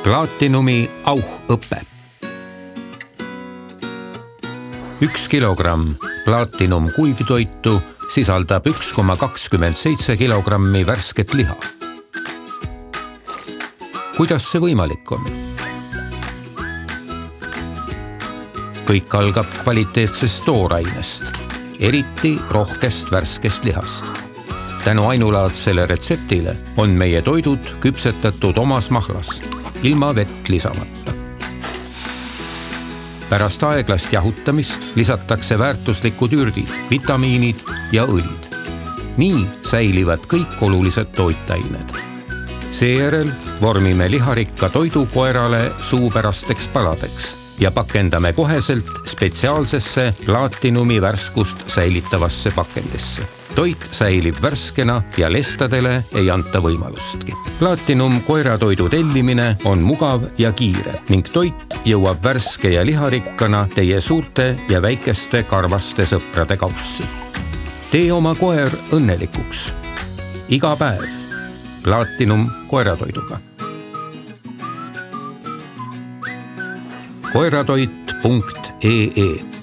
Platinumi auhõpe. 1 kilogramm Platinum kuivtoitu sisaldab 1,27 kilogrammi värsket liha. Kuidas see võimalik on? Kõik algab kvaliteetsest toorainest, eriti rohkest värskest lihast. Tänu ainulaadsele retseptile on meie toidud küpsetatud omas mahlas, ilma vett lisamata. Pärast aeglast jahutamist lisatakse väärtuslikud ürdid, vitamiinid ja õlid. Nii säilivad kõik olulised toitained. Seejärel vormime liharikka toidu koerale suupärasteks paladeks ja pakendame koheselt spetsiaalsesse Platinumi värskust säilitavasse pakendisse. Toit säilib värskena ja lestadele ei anta võimalustki. Platinum koeratoidu tellimine on mugav ja kiire ning toit jõuab värske ja liharikkana teie suurte ja väikeste karvaste sõprade kaussi. Tee oma koer õnnelikuks. Iga päev Platinum koeratoiduga. koeratoit.ee